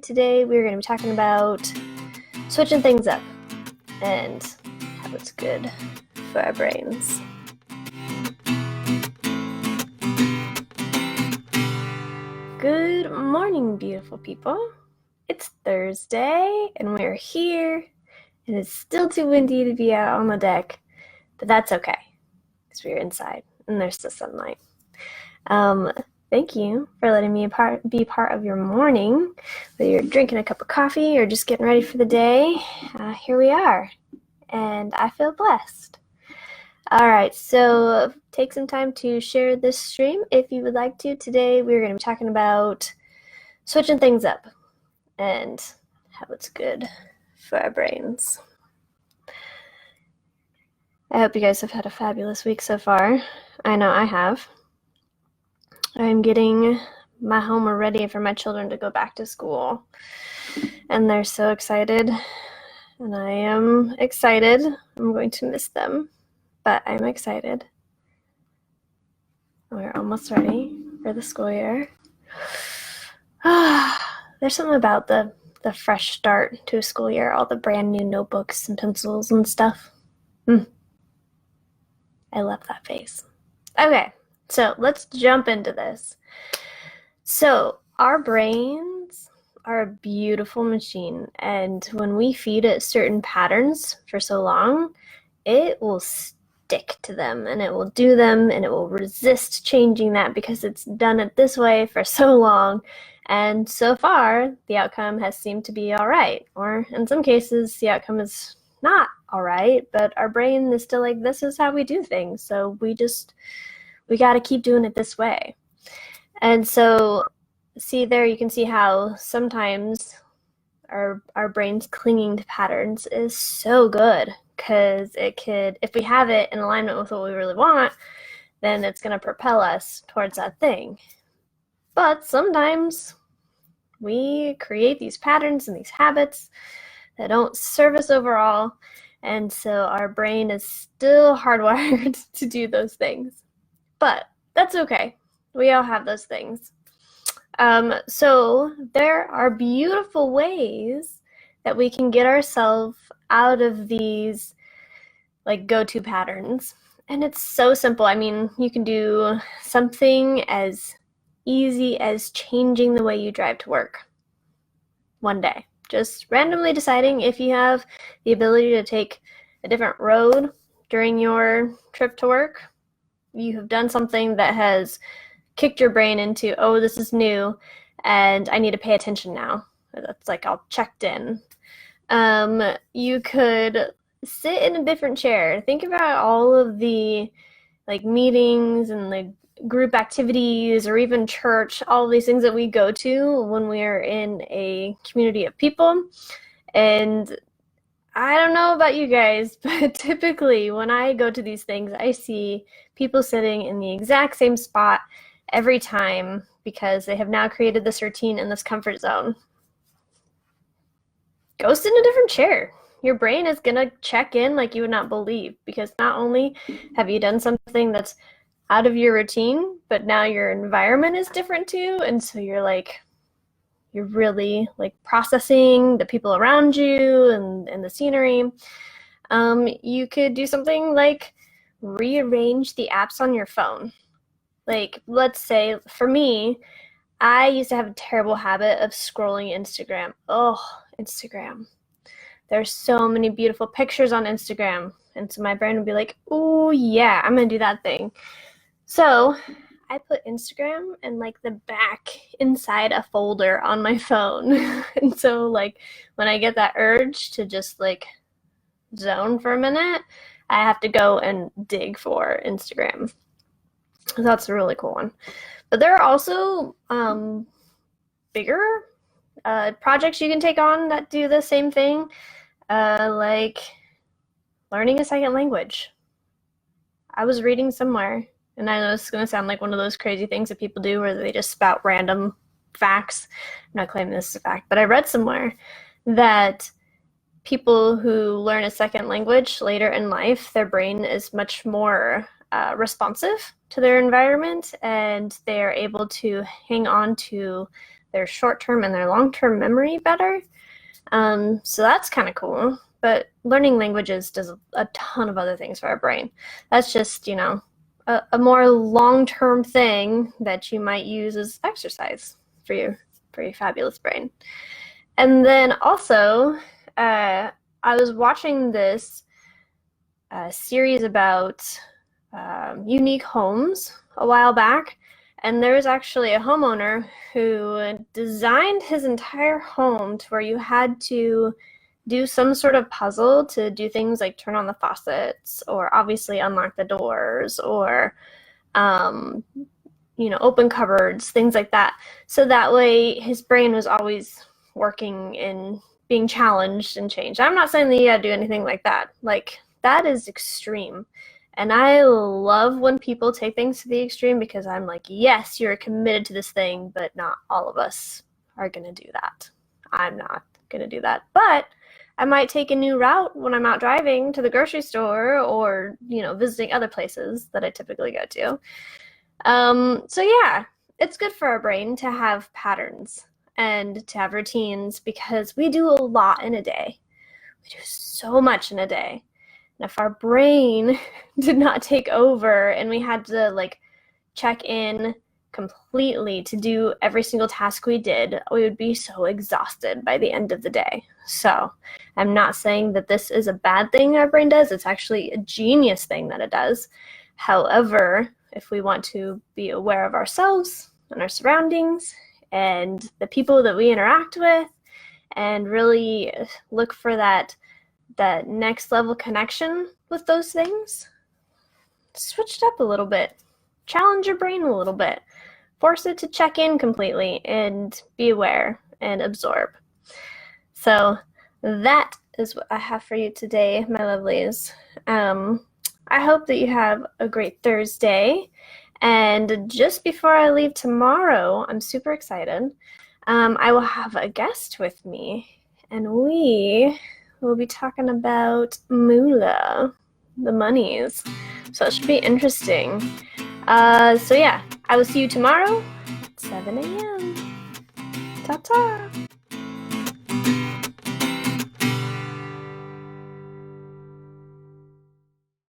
Today we're going to be talking about switching things up and how it's good for our brains. Good morning, beautiful people. It's Thursday and we're here, and it's still too windy to be out on the deck, but that's okay because we're inside and there's the sunlight. Thank you for letting me be part of your morning. Whether you're drinking a cup of coffee or just getting ready for the day, here we are, and I feel blessed. All right, so take some time to share this stream if you would like to. Today we're going to be talking about switching things up and how it's good for our brains. I hope you guys have had a fabulous week so far. I know I have. I'm getting my home ready for my children to go back to school, and they're so excited, and I am excited. I'm going to miss them, but I'm excited. We're almost ready for the school year. There's something about the fresh start to a school year, all the brand new notebooks and pencils and stuff. I love that phase. Okay, so let's jump into this. So our brains are a beautiful machine, and when we feed it certain patterns for so long, it will stick to them, and it will do them, and it will resist changing that because it's done it this way for so long. And so far, the outcome has seemed to be all right, or in some cases, the outcome is not all right, but our brain is still like, this is how we do things, so we got to keep doing it this way. And so, see there, you can see how sometimes our brain's clinging to patterns is so good, because if we have it in alignment with what we really want, then it's going to propel us towards that thing. But sometimes we create these patterns and these habits that don't serve us overall, and so our brain is still hardwired to do those things. But that's okay. We all have those things. So there are beautiful ways that we can get ourselves out of these like go-to patterns. And it's so simple. I mean, you can do something as easy as changing the way you drive to work one day. Just randomly deciding if you have the ability to take a different road during your trip to work. You have done something that has kicked your brain into, oh, this is new, and I need to pay attention now. That's like all checked in. You could sit in a different chair. Think about all of the like meetings and the group activities or even church, all of these things that we go to when we are in a community of people. And I don't know about you guys, but typically when I go to these things, I see people sitting in the exact same spot every time because they have now created this routine in this comfort zone. Go sit in a different chair. Your brain is going to check in like you would not believe, because not only have you done something that's out of your routine, but now your environment is different too, and so you're really like processing the people around you and the scenery. You could do something like rearrange the apps on your phone. Like, let's say for me, I used to have a terrible habit of scrolling Instagram. Oh, Instagram. There's so many beautiful pictures on Instagram. And so my brain would be like, oh yeah, I'm gonna do that thing. So I put Instagram in like the back inside a folder on my phone. And so like when I get that urge to just like zone for a minute, I have to go and dig for Instagram. That's a really cool one. But there are also bigger projects you can take on that do the same thing, like learning a second language. I was reading somewhere, and I know it's going to sound like one of those crazy things that people do where they just spout random facts. I'm not claiming this is a fact, but I read somewhere that people who learn a second language later in life, their brain is much more responsive to their environment, and they're able to hang on to their short-term and their long-term memory better. So that's kind of cool. But learning languages does a ton of other things for our brain. That's just, a more long-term thing that you might use as exercise for your fabulous brain. And then also, I was watching this series about unique homes a while back, and there was actually a homeowner who designed his entire home to where you had to do some sort of puzzle to do things like turn on the faucets or obviously unlock the doors or open cupboards, things like that. So that way his brain was always working and being challenged and changed. I'm not saying that you gotta do anything like that. Like, that is extreme. And I love when people take things to the extreme because I'm like, yes, you're committed to this thing, but not all of us are gonna do that. I'm not gonna do that. But I might take a new route when I'm out driving to the grocery store or, visiting other places that I typically go to. So yeah, it's good for our brain to have patterns and to have routines because we do a lot in a day. We do so much in a day. And if our brain did not take over and we had to check in completely to do every single task we did, we would be so exhausted by the end of the day. So I'm not saying that this is a bad thing our brain does. It's actually a genius thing that it does. However, if we want to be aware of ourselves and our surroundings and the people that we interact with and really look for that next level connection with those things, switch it up a little bit. Challenge your brain a little bit. Force it to check in completely and be aware and absorb. So that is what I have for you today, my lovelies. I hope that you have a great Thursday. And just before I leave tomorrow, I'm super excited. I will have a guest with me, and we will be talking about moolah, the monies. So it should be interesting. So yeah, I will see you tomorrow at 7 a.m. Ta-ta!